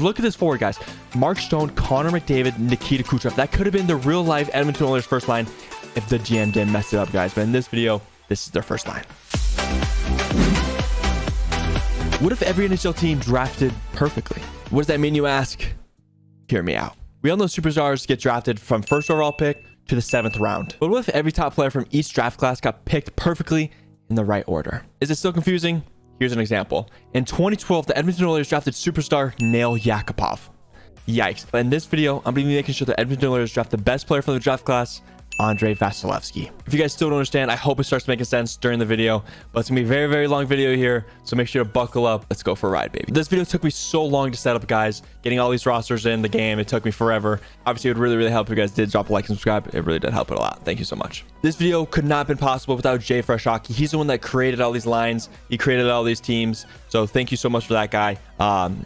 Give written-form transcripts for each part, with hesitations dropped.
look at this forward, guys. Mark Stone, Connor McDavid, Nikita Kucherov. That could have been the real life Edmonton Oilers first line if the GM didn't mess it up, guys. But in this video, this is their first line. What if every NHL team drafted perfectly? What does that mean, you ask? Hear me out. We all know superstars get drafted from first overall pick to the 7th round. But what if every top player from each draft class got picked perfectly in the right order? Is it still confusing? Here's an example. In 2012, the Edmonton Oilers drafted superstar Nail Yakupov. Yikes. But in this video, I'm going to be making sure the Edmonton Oilers draft the best player from the draft class, Andrei Vasilevsky. If you guys still don't understand, I hope it starts making sense during the video, but it's gonna be a very, very long video here, so make sure to buckle up. Let's go for a ride, baby. This video took me so long to set up, guys. Getting all these rosters in the game, it took me forever. Obviously, it would really, really help if you guys did drop a like and subscribe. It really did help it a lot. Thank you so much. This video could not have been possible without JFreshHockey. He's the one that created all these lines. He created all these teams, so thank you so much for that, guy.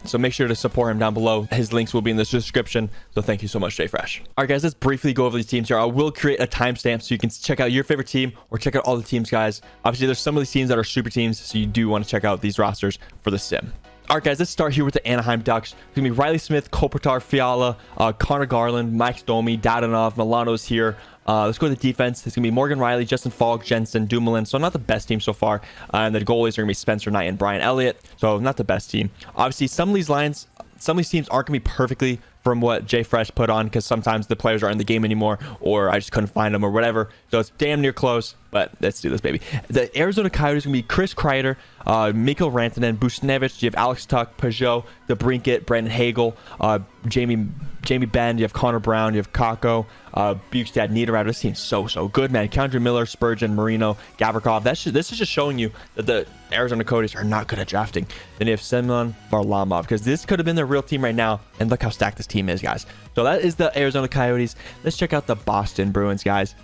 So make sure to support him down below. His links will be in the description, so thank you so much, JFresh. All right, guys, let's briefly go over these teams here. I will create a timestamp so you can check out your favorite team or check out all the teams, guys. Obviously, there's some of these teams that are super teams, so you do want to check out these rosters for the sim. All right, guys, let's start here with the Anaheim Ducks. It's going to be Riley Smith, Kopitar, Fiala, Connor Garland, Mike Domi, Dadonov, Milano's here. Let's go to the defense. It's going to be Morgan Riley, Justin Falk, Jensen, Dumoulin. So not the best team so far. And the goalies are going to be Spencer Knight and Brian Elliott. So not the best team. Obviously, some of these lines, some of these teams aren't going to be perfectly from what JFresh put on, because sometimes the players aren't in the game anymore, or I just couldn't find them or whatever. So it's damn near close, but let's do this, baby. The Arizona Coyotes are going to be Chris Kreider, Mikko Rantanen, Buchnevich. You have Alex Tuch, Peugeot, DeBrincat, Brandon Hagel, Jamie Benn. You have Connor Brown. You have Kakko, Bukestad, Niederreiter. This team's so good, man. Kendra Miller, Spurgeon, Marino, Gavrikov. This is just showing you that the Arizona Coyotes are not good at drafting. Then you have Semyon Varlamov, because this could have been their real team right now, and look how stacked this team is, guys. So that is the Arizona Coyotes. Let's check out the Boston Bruins, guys.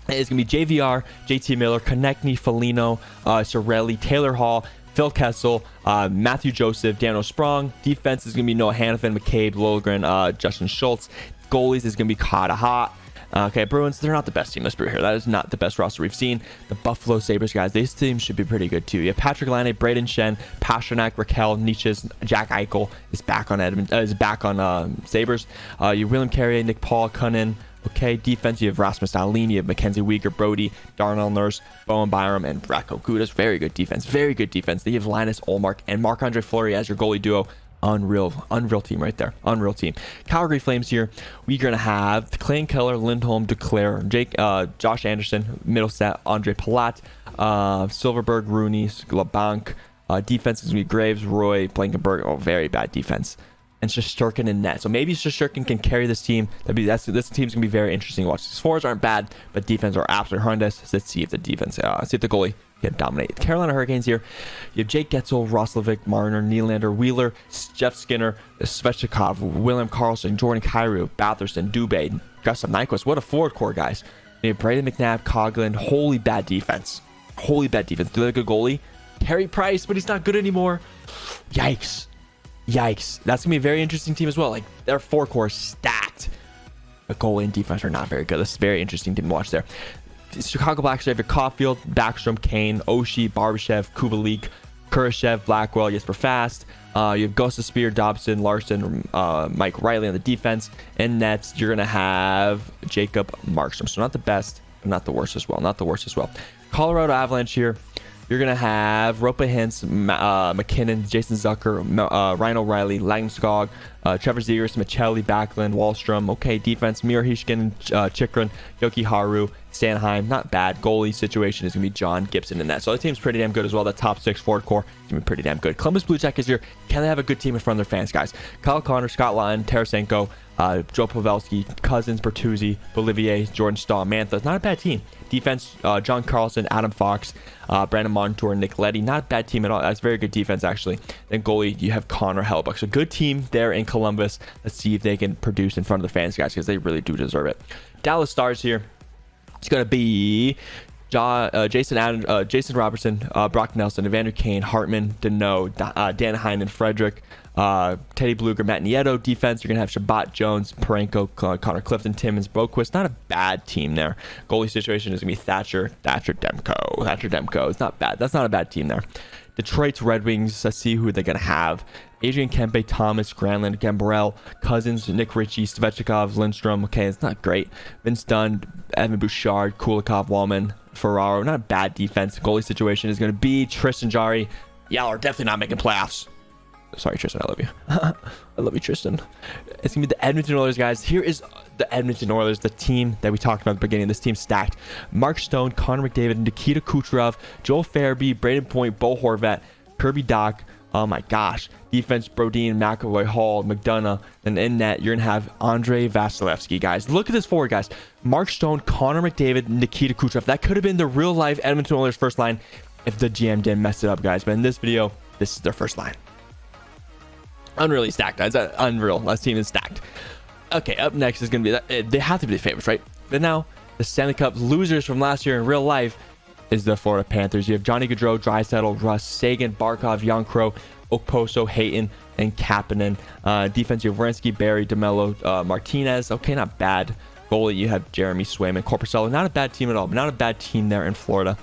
It's going to be JVR, JT Miller, Konechny, Foligno, Cirelli, Taylor Hall, Phil Kessel, Matthew Joseph, Daniel Sprong. Defense is going to be Noah Hanifin, McCabe, Lilligren, Justin Schultz. Goalies is going to be Carter Hart. Okay, Bruins, they're not the best team. Let's be here. That is not the best roster we've seen. The Buffalo Sabres, guys, this team should be pretty good too. You have Patrick Laine, Braden Shen, Pasternak, Raquel, Nietzsche's, Jack Eichel is back on Sabres. You have William Carrier, Nick Paul, Cunnin. Okay, defense, you have Rasmus Dahlin, you have Mackenzie Weegar, Brody, Darnell Nurse, Bowen Byram, and Radko Gudas. Very good defense. Very good defense. Then you have Linus Ullmark and Marc-Andre Fleury as your goalie duo. Unreal team right there. Unreal team. Calgary Flames here. We're going to have Clayton Keller, Lindholm, Duclair, Josh Anderson, Middleset, Andre Palat, Silverberg, Rooney, Labanc. Defense is going to be Graves, Roy, Blankenberg. Oh, very bad defense. And Shesterkin in net. So maybe Shesterkin can carry this team. This team's going to be very interesting to watch. These forwards aren't bad, but defense are absolutely horrendous. So let's see if the defense, see if the goalie can dominate. Carolina Hurricanes here. You have Jake Getzel, Roslovic, Marner, Nylander, Wheeler, Jeff Skinner, Svechnikov, William Karlsson, Jordan Kyrou, Batherson, Dubé, Gustav Nyquist. What a forward core, guys. You have Braden McNabb, Coughlin. Holy bad defense. Holy bad defense. Do they have a good goalie? Carey Price, but he's not good anymore. Yikes. That's going to be a very interesting team as well. Like, their four core stacked. But goalie and defense are not very good. This is a very interesting team to watch there. Chicago Blackhawks, you have Caulfield, Backstrom, Kane, Oshie, Barbashev, Kubalik, Kurashev, Blackwell, Jesper Fast. You have Gustav Spear, Dobson, Larson, Mike Riley on the defense. In nets, you're going to have Jacob Markstrom. So not the best, but not the worst as well. Colorado Avalanche here. You're going to have Ropa Hintz, McKinnon, Jason Zucker, Ryan O'Reilly, Langskog, Trevor Zegers, Michelli, Backlund, Wallstrom. Okay, defense, Mir Hishkin, Chikrin, Yoki Haru, Sanheim. Not bad. Goalie situation is going to be John Gibson in that. So the team's pretty damn good as well. The top 6 forward core is going to be pretty damn good. Columbus Blue Jackets here. Can they have a good team in front of their fans, guys? Kyle Connor, Scott Lawton, Tarasenko, Joe Pavelski, Cousins, Bertuzzi, Bolivier, Jordan Stahl, Mantha. Not a bad team. Defense, John Carlson, Adam Fox, Brandon Montour, Nick Leddy. Not a bad team at all. That's very good defense, actually. Then goalie, you have Connor Hellebuyck. So good team there in Columbus. Let's see if they can produce in front of the fans, guys, because they really do deserve it. Dallas Stars here. It's going to be Jason Robertson, Brock Nelson, Evander Kane, Hartman, Deneau, Dan Heinen, Frederick, Teddy Bluger, Matt Nieto. Defense, you're going to have Shabbat, Jones, Parenko, Connor Clifton, Timmins, Boquist. Not a bad team there. Goalie situation is going to be Thatcher Demko. It's not bad. That's not a bad team there. Detroit's Red Wings, let's see who they're going to have. Adrian Kempe, Thomas, Granlund, Gambrell, Cousins, Nick Ritchie, Svechnikov, Lindstrom. Okay, it's not great. Vince Dunn, Evan Bouchard, Kulikov, Wallman, Ferraro. Not a bad defense. Goalie situation is going to be Tristan Jarry. Y'all are definitely not making playoffs. Sorry, Tristan, I love you. I love you, Tristan. It's going to be the Edmonton Oilers, guys. Here is the Edmonton Oilers, the team that we talked about at the beginning. This team's stacked. Mark Stone, Connor McDavid, Nikita Kucherov, Joel Farabee, Braden Point, Bo Horvat, Kirby Doc. Oh my gosh. Defense, Brodin, McAvoy, Hall, McDonough. And in net, you're going to have Andrei Vasilevsky, guys. Look at this forward, guys. Mark Stone, Connor McDavid, Nikita Kucherov. That could have been the real-life Edmonton Oilers first line if the GM didn't mess it up, guys. But in this video, this is their first line. Unreally stacked, guys. Unreal. This team is stacked. Okay, up next is going to be that. They have to be the favorites, right? But now, the Stanley Cup losers from last year in real life is the Florida Panthers. You have Johnny Gaudreau, Draisaitl, Russ, Sagan, Barkov, Youngcrow, Okposo, Hayton, and Kapanen. Defense, you have Werenski, Barry, DeMello, Martinez. Okay, not bad. Goalie, you have Jeremy Swayman, Corpusalo. Not a bad team at all, but not a bad team there in Florida.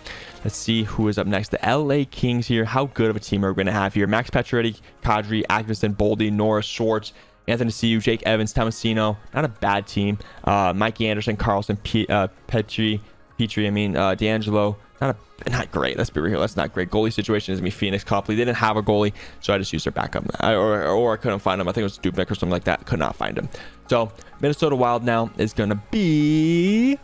Let's see who is up next. The LA Kings here. How good of a team are we going to have here? Max Pacioretty, Kadri, Atkinson, Boldy, Norris, Schwartz, Anthony Ciu, Jake Evans, Tomasino. Not a bad team. Mikey Anderson, Carlson, Petrie, D'Angelo. Not great. Let's be real. That's not great. Goalie situation is going to be Phoenix Copley. They didn't have a goalie, so I just used their backup. Or I couldn't find him. I think it was Dubnik or something like that. Could not find him. So Minnesota Wild now is going to be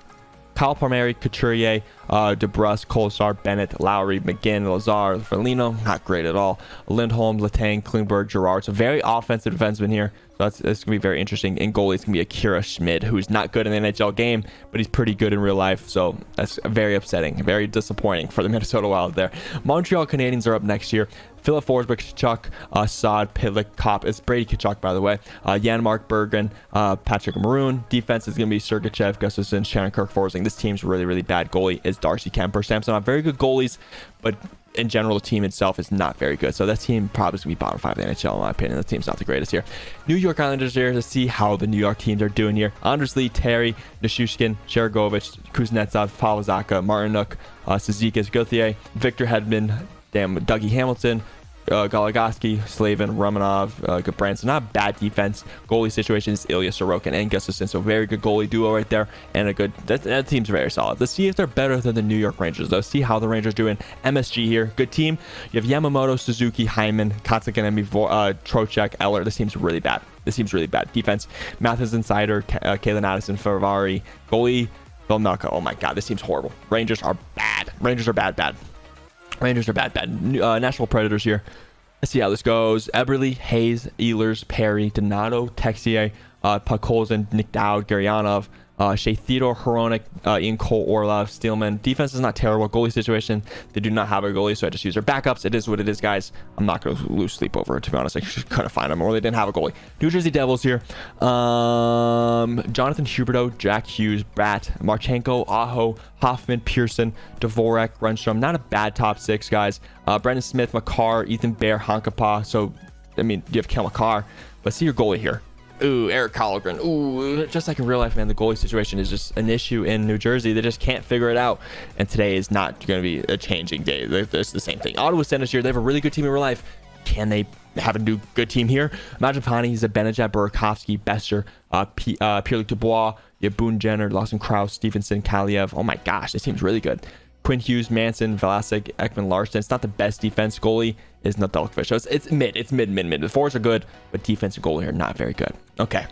Kyle Palmieri, Couturier, DeBrusque, Kolesar, Bennett, Lowry, McGinn, Lazar, Foligno. Not great at all. Lindholm, Letang, Klingberg, Girard. So very offensive defenseman here. So that's going to be very interesting. In goalie, it's going to be Akira Schmid, who's not good in the NHL game, but he's pretty good in real life. So that's very upsetting, very disappointing for the Minnesota Wild there. Montreal Canadiens are up next year. Philip Forsberg, Kachuk, Saad, Pitlick, Kopp. It's Brady Kachuk, by the way. Janmark, Bergen, Patrick Maroon. Defense is going to be Sergachev, Gustafsson, Shannon-Kirk, Forsling. This team's really, really bad. Goalie is Darcy Kemper. Samson, not very good goalies, but in general, the team itself is not very good. So that team probably is going to be bottom 5 of the NHL, in my opinion. The team's not the greatest here. New York Islanders here to see how the New York teams are doing here. Anders Lee, Terry, Nishushkin, Sharagovich, Kuznetsov, Pavlazaka, Martinuk, Cizikas, Gauthier, Victor Hedman, Dougie Hamilton, Goligoski, Slavin, Romanov, Branson. Not a bad defense. Goalie situation is Ilya Sorokin and Gustafsson. So very good goalie duo right there. And a good, that team's very solid. Let's see if they're better than the New York Rangers, though. See how the Rangers doing. MSG here. Good team. You have Yamamoto, Suzuki, Hyman, Katsukanemi, Trocheck, Eller. This team's really bad. This team's really bad. Defense, Mathis Insider, Kalen Addison, Ferrari. Goalie, Vilmelka. Oh my God, this team's horrible. Rangers are bad. Rangers are bad. Nashville Predators here. Let's see how this goes. Eberle, Hayes, Ehlers, Perry, Donato, Texier, Pakolzin, Nick Dowd, Garyanov, Shea Theodore, Hronik, Ian Cole, Orlov, Steelman. Defense is not terrible. Goalie situation, they do not have a goalie, so I just use their backups. It is what it is, guys. I'm not going to lose sleep over it, to be honest. I just couldn't find them, or they didn't have a goalie. New Jersey Devils here. Jonathan Huberdeau, Jack Hughes, Bratt, Marchenko, Aho, Hoffman, Pearson, Dvorak, Rundstrom. Not a bad top 6, guys. Brendan Smith, Makar, Ethan Bear, Hankapaa. So, I mean, you have Kel Makar, but see your goalie here. Ooh, Eric Colligren. Ooh, just like in real life, man, the goalie situation is just an issue in New Jersey. They just can't figure it out. And today is not going to be a changing day. It's the same thing. Ottawa Senators here. They have a really good team in real life. Can they have a new good team here? Imagine Pani, Zibanejad, Burakovsky, Bester, Pierre-Luc Dubois, Yabun Jenner, Lawson Krause, Stevenson, Kaliev. Oh my gosh, this team's really good. Quinn Hughes, Manson, Vlasic, Ekman Larson. It's not the best defense. Goalie is Nedeljkovic. So it's mid. It's mid. The forwards are good, but defense and goalie are not very good. Okay.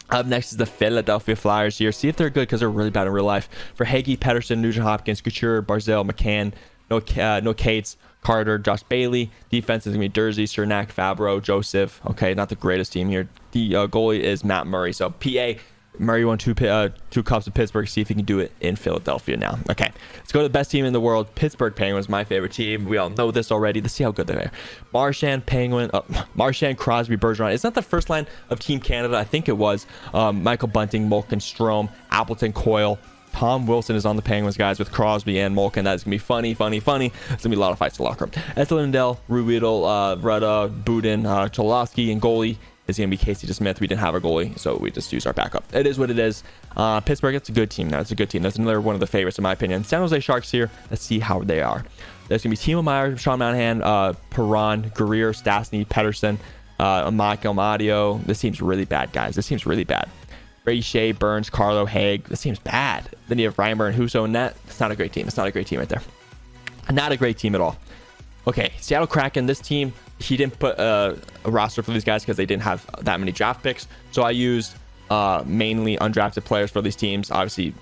Up next is the Philadelphia Flyers here. See if they're good, because they're really bad in real life. For Hagee, Pedersen, Nugent Hopkins, Couture, Barzell, McCann, no Cates, Carter, Josh Bailey. Defense is going to be Dursey, Cernak, Fabro, Joseph. Okay, not the greatest team here. The goalie is Matt Murray. So PA, Murray won two cups of Pittsburgh. See if he can do it in Philadelphia now. Okay, let's go to the best team in the world. Pittsburgh Penguins, my favorite team. We all know this already. Let's see how good they are. Marchand, Crosby, Bergeron. It's not the first line of Team Canada. I think it was Michael Bunting, Malkin, Strome, Appleton, Coyle, Tom Wilson is on the Penguins, guys, with Crosby and Malkin. That's going to be funny. It's going to be a lot of fights in the locker room. Ethel Lindell, Ruedel, Rudda, Budin, Cholowski, and goalie is going to be Casey DeSmith. We didn't have our goalie, so we just used our backup. It is what it is. Pittsburgh, it's a good team now. It's a good team. That's another one of the favorites, in my opinion. San Jose Sharks here. Let's see how they are. There's going to be Timo Meier, Sean Monahan, Perron, Guerrier, Stastny, Pedersen, Michael Madio. This team's really bad, guys. This team's really bad. Brady Shea, Burns, Carlo, Haig. This team's bad. Then you have Reimer and Husso and net. It's not a great team. It's not a great team right there. Not a great team at all. Okay, Seattle Kraken. This team, he didn't put a roster for these guys because they didn't have that many draft picks. So I used mainly undrafted players for these teams. Obviously,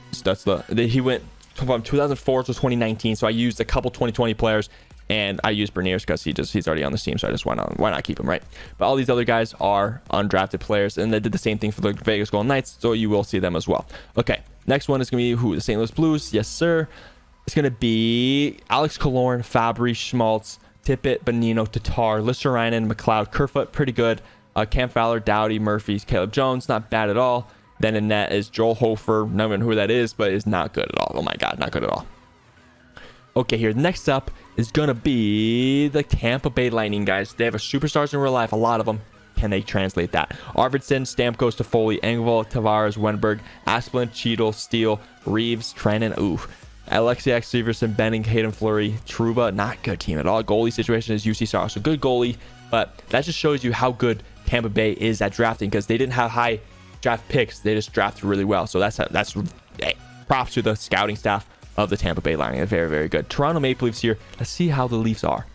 he went from 2004 to 2019. So I used a couple 2020 players. And I used Berniers because he's already on this team, so I just why not keep him, right? But all these other guys are undrafted players, and they did the same thing for the Vegas Golden Knights, so you will see them as well. Okay, next one is going to be the St. Louis Blues. Yes, sir. It's going to be Alex Killorn, Fabry, Schmaltz, Tippett, Bonino, Tatar, Listerainen, McLeod, Kerfoot, pretty good. Cam Fowler, Doughty, Murphy, Caleb Jones, not bad at all. Then in net is Joel Hofer, not even who that is, but is not good at all. Oh my God, not good at all. Okay, here, next up is going to be the Tampa Bay Lightning, guys. They have a superstars in real life, a lot of them. Can they translate that? Arvidsson, Stamkos, Toffoli, Engvall, Tavares, Wenberg, Asplund, Cheadle, Steele, Reeves, Trennan, Alexiak, Severson, Benning, Hayden Fleury, Trouba, not good team at all. Goalie situation is UC Saros, so good goalie, but that just shows you how good Tampa Bay is at drafting because they didn't have high draft picks. They just drafted really well. So that's hey, props to the scouting staff of the Tampa Bay Lightning. Very, very good. Toronto Maple Leafs here. Let's see how the Leafs are.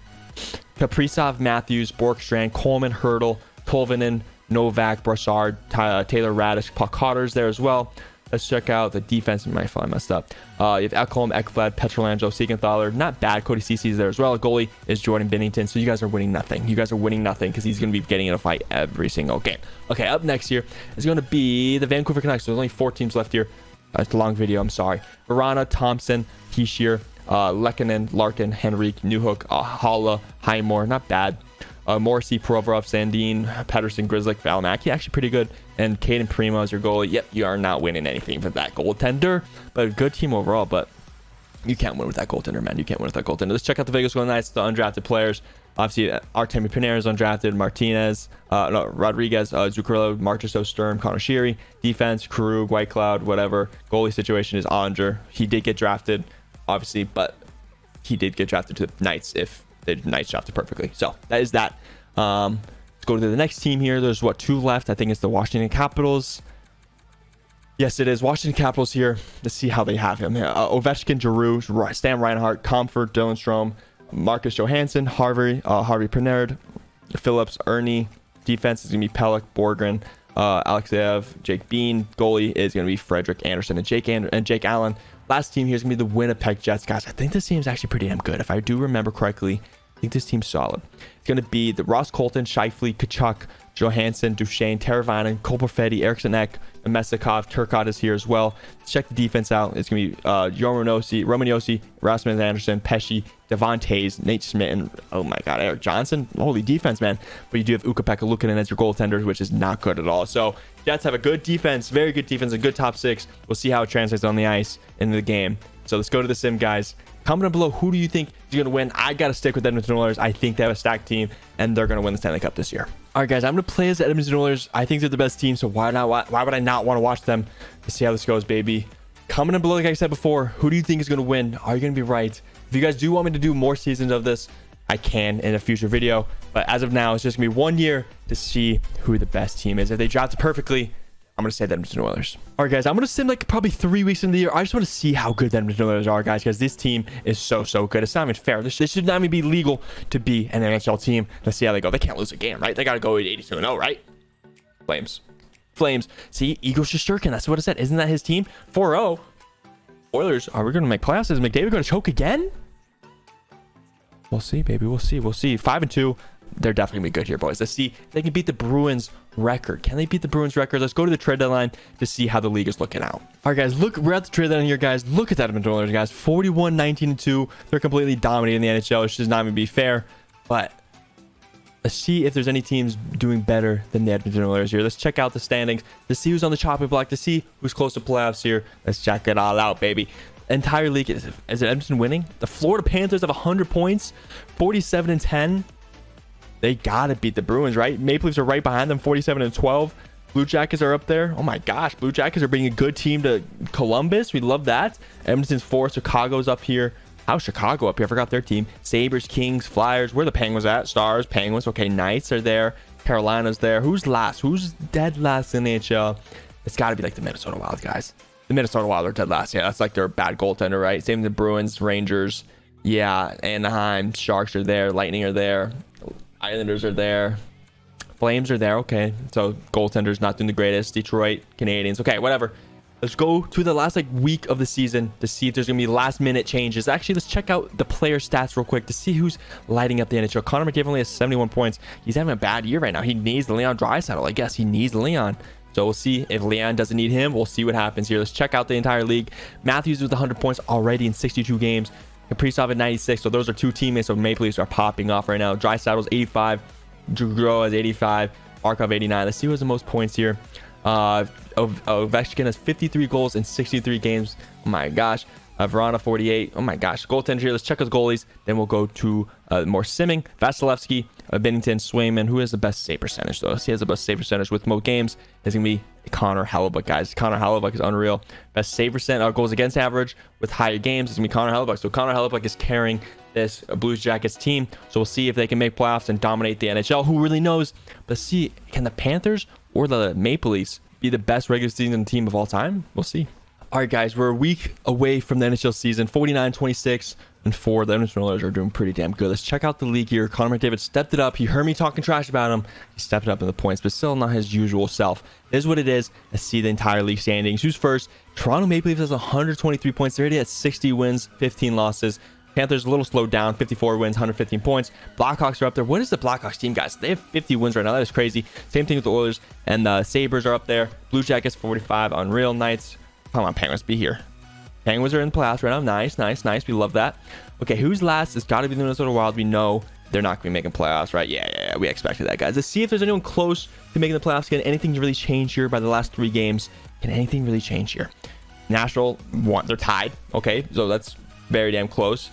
Kaprizov, Matthews, Borkstrand, Coleman, Hurdle, Tolvanen, Novak, Brassard, Taylor Radish, Puck Cotters there as well. Let's check out the defense. My phone messed up. You have Ekholm, Ekblad, Petrolangelo, Siegenthaler. Not bad. Cody Cece's there as well. Goalie is Jordan Binnington. So you guys are winning nothing. You guys are winning nothing because he's going to be getting in a fight every single game. Okay, up next here is going to be the Vancouver Canucks. There's only 4 teams left here. It's a long video, I'm sorry. Verana, Thompson, Heishier, Lehkonen, Larkin, Henrique, Newhook, Holla, Highmore, not bad. Morrissey, Provorov, Sandin, Pedersen, Grzelcyk, Valimaki, actually pretty good. And Caden Primo is your goalie. Yep, you are not winning anything for that goaltender, but a good team overall. But you can't win with that goaltender, man. You can't win with that goaltender. Let's check out the Vegas Golden Knights, the undrafted players. Obviously, Artemi Panarin is undrafted. Martinez, Rodriguez, Zuccarello, Marchessault, Sturm, Connor Sheary. Defense, Krug, Whitecloud, whatever. Goalie situation is Onger. He did get drafted, obviously, but he did get drafted to the Knights if the Knights drafted perfectly. So that is that. Let's go to the next team here. There's 2 left. I think it's the Washington Capitals. Yes, it is. Washington Capitals here. Let's see how they have him. Ovechkin, Giroux, Stan Reinhart, Comfort, Dylan Strome, Marcus Johansson, Harvey Pernard, Phillips, Ernie. Defense is going to be Pelech, Borgren, Alexeyev, Jake Bean. Goalie is going to be Frederick Anderson and Jake Allen. Last team here is going to be the Winnipeg Jets, guys. I think this team is actually pretty damn good. If I do remember correctly, I think this team's solid. It's going to be the Ross Colton, Scheifele, Kachuk, Johansson, Duchesne, Teravainen, Cole Perfetti, Eriksson Ek, Mesikov, Turcotte is here as well. Let's check the defense out. It's going to be Romanosi, Rasmus Anderson, Pesci, Devon Tays, Nate Schmidt, and oh my God, Eric Johnson. Holy defense, man. But you do have Ukko-Pekka Luukkonen as your goaltenders, which is not good at all. So Jets have a good defense, very good defense, a good top 6. We'll see how it translates on the ice in the game. So let's go to the sim, guys. Comment down below, who do you think is going to win? I got to stick with Edmonton Oilers. I think they have a stacked team, and they're going to win the Stanley Cup this year. All right, guys, I'm going to play as the Edmonton Oilers. I think they're the best team, so why would I not want to watch them? Let's see how this goes, baby. Comment down below, like I said before, who do you think is going to win? Are you going to be right? If you guys do want me to do more seasons of this, I can in a future video. But as of now, it's just going to be 1 year to see who the best team is. If they draft it perfectly, I'm going to say the Edmonton Oilers. All right, guys, I'm going to sim like probably 3 weeks into the year. I just want to see how good the Edmonton Oilers are, guys, because this team is so good. It's not even fair. This should not even be legal to be an NHL team. Let's see how they go. They can't lose a game, right? They got to go 82-0, right? Flames. See, Igor Shesterkin. That's what it said. Isn't that his team? 4-0. Oilers, are we going to make playoffs? Is McDavid going to choke again? We'll see, baby. We'll see. 5-2. They're definitely going to be good here, boys. Let's see if they can beat the Bruins record. Can they beat the Bruins record? Let's go to the trade deadline to see how the league is looking out. All right, guys, look, we're at the trade deadline here, guys. Look at that Edmonton Oilers, guys. 41-19-2. They're completely dominating the NHL. It should not even be fair, but Let's see if there's any teams doing better than the Edmonton Oilers here. Let's check out the standings to see who's on the chopping block, to see who's close to playoffs here. Let's check it all out, baby. Entire league, is Edmonton winning? The Florida Panthers have 100 points, 47-10. They gotta beat the Bruins, right? Maple Leafs are right behind them, 47-12. Blue Jackets are up there. Oh my gosh, Blue Jackets are bringing a good team to Columbus. We love that. Edmonton's 4, Chicago's up here. How's Chicago up here? I forgot their team. Sabres, Kings, Flyers. Where are the Penguins at? Stars, Penguins. Okay, Knights are there. Carolina's there. Who's last? Who's dead last in the NHL? It's got to be like the Minnesota Wild, guys. The Minnesota Wild are dead last. Yeah, that's like their bad goaltender, right? Same with the Bruins, Rangers. Yeah, Anaheim, Sharks are there. Lightning are there. Islanders are there. Flames are there. Okay, so goaltenders not doing the greatest. Detroit, Canadiens. Okay, whatever. Let's go to the last week of the season to see if there's gonna be last minute changes. Actually, let's check out the player stats real quick to see who's lighting up the NHL. Connor McDavid only has 71 points. He's having a bad year right now. He needs the Leon Draisaitl. I guess he needs Leon. So we'll see if Leon doesn't need him. We'll see what happens here. Let's check out the entire league. Matthews with 100 points already in 62 games. Kaprizov at 96. So those are two teammates of Maple Leafs are popping off right now. Draisaitl's 85. Gaudreau has 85. Markov 89. Let's see who has the most points here. Ovechkin has 53 goals in 63 games. Oh my gosh. Verona 48. Oh my gosh. Goaltender here. Let's check his goalies. Then we'll go to more simming. Vasilevsky, Binnington, Swayman. Who has the best save percentage though? He has the best save percentage with more games. It's gonna be Connor Hellebuyck, guys. Connor Hellebuyck is unreal. Best save percent, goals against average with higher games. It's gonna be Connor Hellebuyck. So Connor Hellebuyck is carrying this Blues Jackets team. So we'll see if they can make playoffs and dominate the NHL. Who really knows? But see, can the Panthers or the Maple Leafs be the best regular season team of all time? We'll see. All right, guys, we're a week away from the NHL season. 49-26 and 4. The Edmonton Oilers are doing pretty damn good. Let's check out the league here. Connor McDavid stepped it up. He heard me talking trash about him. He stepped it up in the points, but still not his usual self. It is what it is. Let's see the entire league standings. Who's first? Toronto Maple Leafs has 123 points. They're already at 60 wins, 15 losses. Panthers a little slowed down, 54 wins, 115 points. Blackhawks are up there. What is the Blackhawks team, guys? They have 50 wins right now. That is crazy. Same thing with the Oilers. And the Sabres are up there. Blue Jackets 45. Unreal. Knights. Come on, Penguins, be here. Penguins are in the playoffs right now. Nice. We love that. Okay, who's last? It's got to be the Minnesota Wild. We know they're not going to be making playoffs, right? Yeah. We expected that, guys. Let's see if there's anyone close to making the playoffs. Can anything really change here by the last 3 games? Can anything really change here? Nashville, they're tied. Okay, so that's very damn close.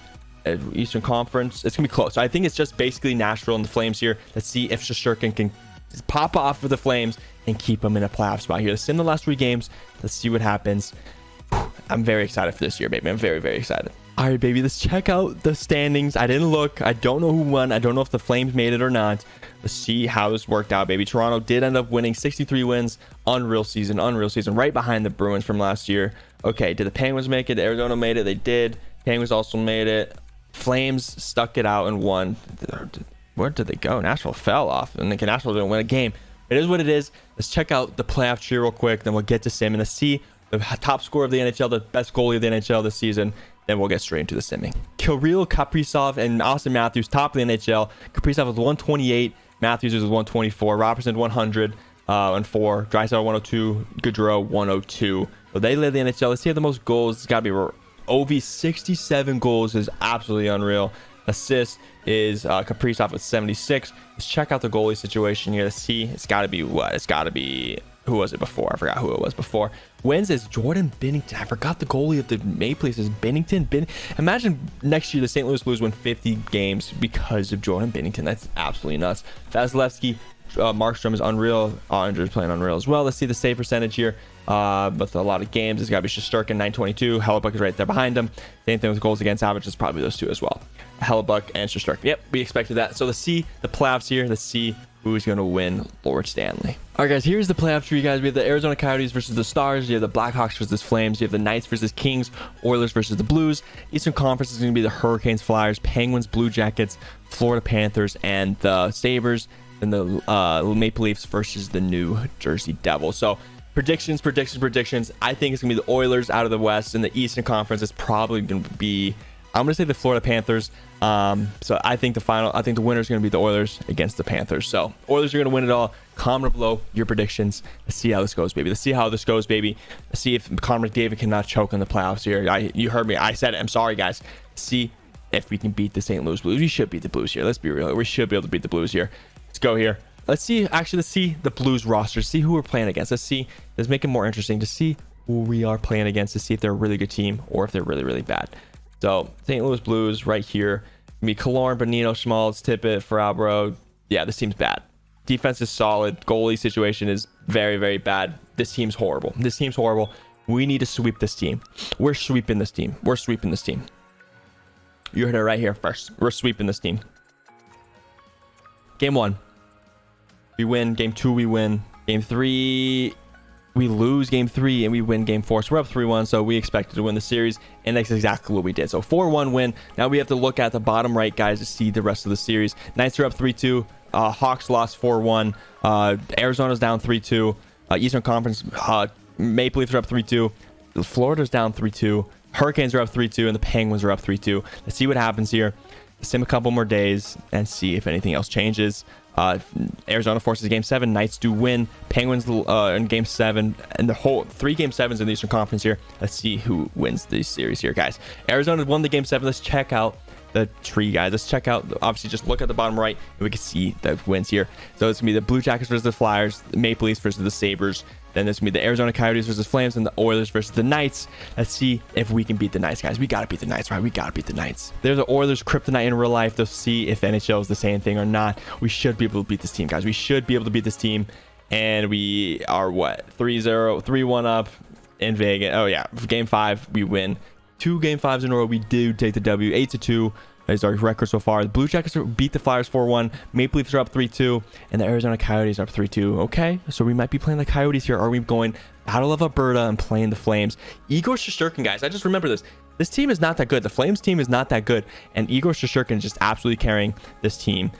Eastern Conference, it's gonna be close. I think it's just basically Nashville and the Flames here. Let's see if Shesterkin can pop off for the Flames and keep them in a playoff spot here. Let's see in the last 3 games. Let's see what happens. I'm very excited for this year, baby. I'm very excited. All right, baby, let's check out the standings. I didn't look. I don't know who won. I don't know if the Flames made it or not. Let's see how this worked out, baby. Toronto did end up winning 63 wins. Unreal season, right behind the Bruins from last year. Okay, did the Penguins make it? Arizona made it. They did. Penguins also made it. Flames stuck it out and won. Where did they go? Nashville fell off, and Nashville didn't win a game. It is what it is. Let's check out the playoff tree real quick, then we'll get to sim and let's see the top scorer of the NHL, the best goalie of the NHL this season. Then we'll get straight into the simming. Kirill Kaprizov and Austin Matthews, top of the NHL. Kaprizov was 128, Matthews was 124, Robertson 100 and 4, Draisaitl 102, Gaudreau 102. So they led the NHL. Let's see if the most goals. It's got to be Ovi, 67 goals is absolutely unreal. Assist is Kaprizov with 76. Let's check out the goalie situation here to see. It's got to be what? It's got to be, who was it before? I forgot who it was before. Wins is Jordan Binnington. I forgot the goalie of the Maple Leafs is Binnington. Imagine next year the St. Louis Blues win 50 games because of Jordan Binnington. That's absolutely nuts. Vasilevsky, Markstrom is unreal. Andrew's playing unreal as well. Let's see the save percentage here. With a lot of games, it's got to be Shesterkin, 922. Hellebuyck is right there behind him. Same thing with goals against average. It's probably those two as well. Hellebuyck and Shesterkin. Yep, we expected that. So let's see the playoffs here. Let's see who's going to win Lord Stanley. All right, guys, here's the playoff tree, guys. We have the Arizona Coyotes versus the Stars. You have the Blackhawks versus Flames. You have the Knights versus Kings. Oilers versus the Blues. Eastern Conference is going to be the Hurricanes, Flyers, Penguins, Blue Jackets, Florida Panthers, and the Sabres. And the Maple Leafs versus the New Jersey Devils. So predictions. I think it's gonna be the Oilers out of the West. In the Eastern Conference, it's probably gonna be, I'm gonna say the Florida Panthers. So I think the winner is gonna be the Oilers against the Panthers. So Oilers are gonna win it all. Comment below your predictions. Let's see how this goes, baby. Let's see if Connor McDavid cannot choke in the playoffs here. You heard me. I said it. I'm sorry, guys. See if we can beat the St. Louis Blues. We should beat the Blues here. Let's be real. We should be able to beat the Blues here. go here. Let's see the Blues roster, see who we're playing against. Let's make it more interesting to see who we are playing against, to see if they're a really good team or if they're really, really bad. So St. Louis Blues right here. Me, Killorn, Bonino, Schmaltz, Tippett, Farabro. Yeah, this team's bad. Defense is solid. Goalie situation is very, very bad. This team's horrible. We need to sweep this team. We're sweeping this team. You heard it right here first. We're sweeping this team. Game 1, we win. Game 2, we win. Game 3, we lose game 3 and we win game 4. So we're up 3-1. So we expected to win the series, and that's exactly what we did. So 4-1 win. Now we have to look at the bottom right, guys, to see the rest of the series. Knights are up 3-2. Hawks lost 4-1. Arizona's down 3-2. Eastern Conference, Maple Leafs are up 3-2. Florida's down 3-2. Hurricanes are up 3-2, and the Penguins are up 3-2. Let's see what happens here. Sim a couple more days and see if anything else changes. Arizona forces game 7. Knights do win. Penguins in game 7, and the whole 3 game 7s in the Eastern Conference here. Let's see who wins this series here, guys. Arizona won the game 7. Let's check out the tree, guys. Let's check out, obviously, just look at the bottom right and we can see the wins here. So it's gonna be the Blue Jackets versus the Flyers, the Maple Leafs versus the Sabres. Then there's gonna be the Arizona Coyotes versus Flames, and the Oilers versus the Knights. Let's see if we can beat the Knights, guys. We gotta beat the Knights, right? We gotta beat the Knights. There's the Oilers kryptonite in real life. Let's see if NHL is the same thing or not. We should be able to beat this team, guys. We should be able to beat this team. And we are what? 3-0, 3-1 up in Vegas. Oh yeah, game 5 we win. 2 game 5s in a row. We do take the W. 8-2 is our record so far. The Blue Jackets beat the Flyers 4-1. Maple Leafs are up 3-2, and the Arizona Coyotes are up 3-2. Okay, so we might be playing the Coyotes here. Are we going Battle of Alberta and playing the Flames? Igor Shesterkin, guys, I just remember this. This team is not that good. The Flames team is not that good, and Igor Shesterkin is just absolutely carrying this team.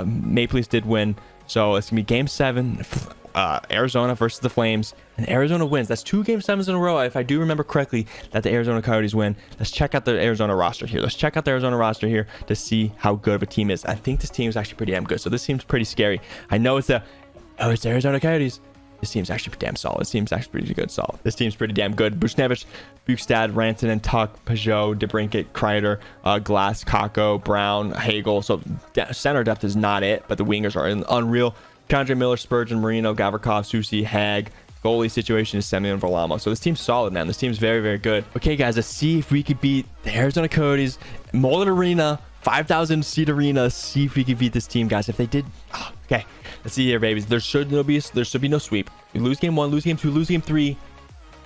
Maple Leafs did win, so it's gonna be game 7. Arizona versus the Flames, and Arizona wins. That's 2 game 7s in a row, if I do remember correctly, that the Arizona Coyotes win. Let's check out the Arizona roster here. To see how good of a team is. I think this team is actually pretty damn good. So this seems pretty scary. I know it's the Arizona Coyotes. This team's actually damn solid. This team's actually pretty good, solid. This team's pretty damn good. Buchnevich, Bukestad, Rantanen, Tuck, Peugeot, DeBrincat, Kreider, Glass, Kakko, Brown, Hagel. So center depth is not it, but the wingers are unreal. Condre Miller, Spurgeon, Marino, Gavrikov, Susi, Hag. Goalie situation is Semyon Varlamov. So this team's solid, man. This team's very, very good. Okay, guys, let's see if we could beat the Arizona Coyotes. Mullet Arena, 5,000 seat arena. Let's see if we can beat this team, guys. If they did, okay. Let's see here, babies. There should be no sweep. We lose game 1, lose game 2, lose game 3,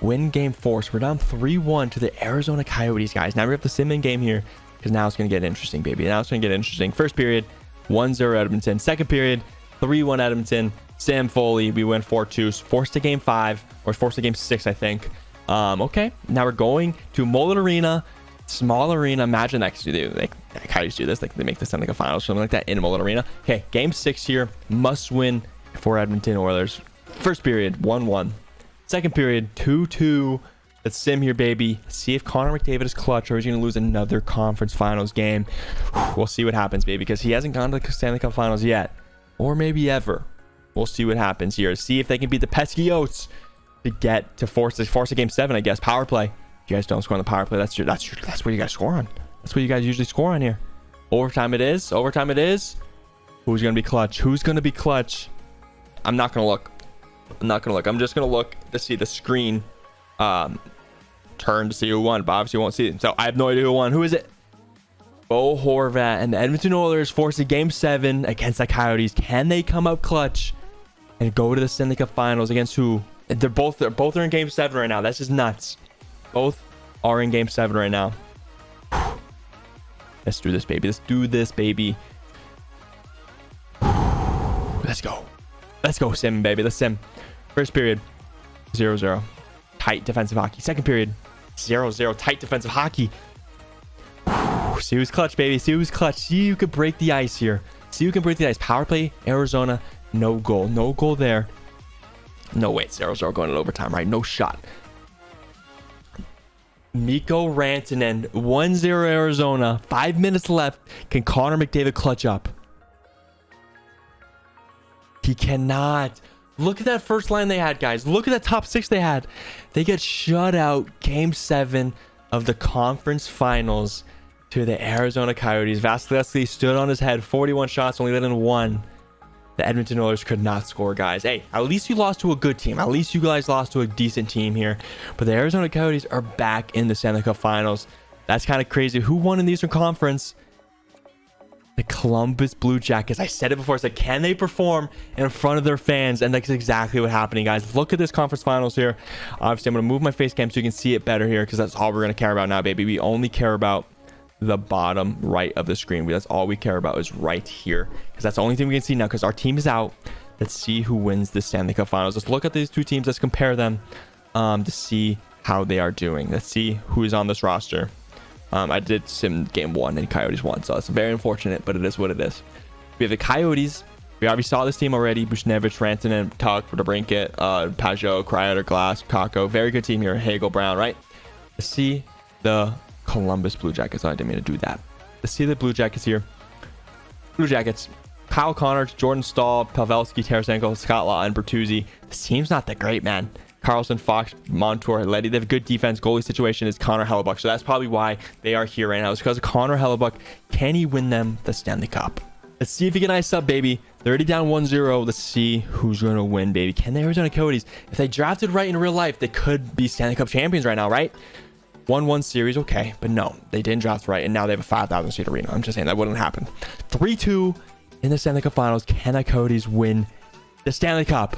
win game 4. So we're down 3-1 to the Arizona Coyotes, guys. Now we have the sim in game here, because now it's gonna get interesting, baby. Now it's gonna get interesting. First period, 1-0 Edmonton. Second period, 3-1 Edmonton. Sam Foley, we win 4-2. Forced to game 5, or forced to game 6, I think. Okay, now we're going to Mullet Arena, small arena. Imagine that, like Coyotes do this, like they make this sound like a final, something like that in Mullet Arena. Okay, game 6 here, must win for Edmonton Oilers. First period, 1-1. Second period, 2-2. Let's sim here, baby. See if Connor McDavid is clutch, or he's going to lose another conference finals game. We'll see what happens, baby, because he hasn't gone to the Stanley Cup finals yet, or maybe ever. We'll see what happens here. See if they can beat the pesky Yotes to get to force a game 7, I guess. Power play. If you guys don't score on the power play, that's what you guys score on. That's what you guys usually score on here. Overtime it is. Who's gonna be clutch? I'm not gonna look. I'm just gonna look to see the screen turn to see who won, but obviously you won't see it. So I have no idea who won. Who is it? Bo Horvat and the Edmonton Oilers force a game 7 against the Coyotes. Can they come up clutch and go to the Stanley Cup finals against who? They're both in game 7 right now. That's just nuts. Both are in game 7 right now. Let's do this, baby. Let's go, sim, baby. Let's sim. First period, 0-0. Tight defensive hockey. Second period, 0-0. Tight defensive hockey. See who's clutch, baby. See who could break the ice here. Power play, Arizona, no goal. No goal there. No, wait, 0-0 going to overtime, right? No shot. Mikko Rantanen, 1-0 Arizona. 5 minutes left. Can Connor McDavid clutch up? He cannot. Look at that first line they had, guys. Look at that top 6 they had. They get shut out game 7 of the conference finals to the Arizona Coyotes. Vasilevsky stood on his head. 41 shots, only let in 1. The Edmonton Oilers could not score, guys. Hey, at least you lost to a good team. At least you guys lost to a decent team here. But the Arizona Coyotes are back in the Stanley Cup Finals. That's kind of crazy. Who won in the Eastern Conference? The Columbus Blue Jackets. I said it before. I said, can they perform in front of their fans? And that's exactly what happened, guys. Look at this conference finals here. Obviously, I'm going to move my face cam so you can see it better here because that's all we're going to care about now, baby. We only care about the bottom right of the screen. That's all we care about is right here because that's the only thing we can see now because our team is out. Let's see who wins the Stanley Cup Finals. Let's look at these two teams. Let's compare them to see how they are doing. Let's see who is on this roster. I did sim game 1 and Coyotes won, so it's very unfortunate, but it is what it is. We have the Coyotes. We already saw this team already. Bushnevich, Rantanen, Tuck, DeBrincat, Pajot, Kreider, Glass, Kakko. Very good team here. Hagel, Brown, right? Let's see the Columbus Blue Jackets. I didn't mean to do that. Let's see the Blue Jackets here. Blue Jackets. Kyle Connor, Jordan Staal, Pavelski, Tarasenko, Scott Law, and Bertuzzi. This team's not that great, man. Carlson, Fox, Montour, Letty. They have a good defense. Goalie situation is Connor Hellebuck. So that's probably why they are here right now. It's because of Connor Hellebuck. Can he win them the Stanley Cup? Let's see if he can ice up, baby. They're already down 1-0. Let's see who's going to win, baby. Can the Arizona Coyotes, if they drafted right in real life, they could be Stanley Cup champions right now, right? 1-1 series, okay. But no, they didn't draft right, and now they have a 5,000 seat arena. I'm just saying that wouldn't happen. 3-2 in the Stanley Cup Finals. Can the Coyotes win the Stanley Cup?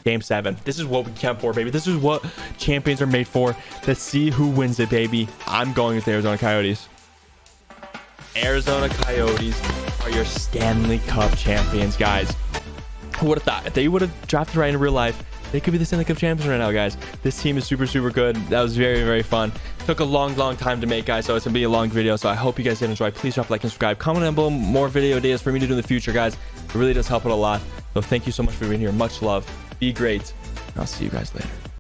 Game 7. This is what we camp for, baby. This is what champions are made for. Let's see who wins it, baby. I'm going with the Arizona Coyotes. Arizona Coyotes are your Stanley Cup champions, guys. Who would have thought? If they would have drafted right in real life, they could be the Stanley Cup champions right now, guys. This team is super, super good. That was very, very fun. Took a long, long time to make, guys, so it's going to be a long video. So I hope you guys did enjoy. Please drop a like and subscribe. Comment down below more video ideas for me to do in the future, guys. It really does help out a lot. So thank you so much for being here. Much love. Be great. And I'll see you guys later.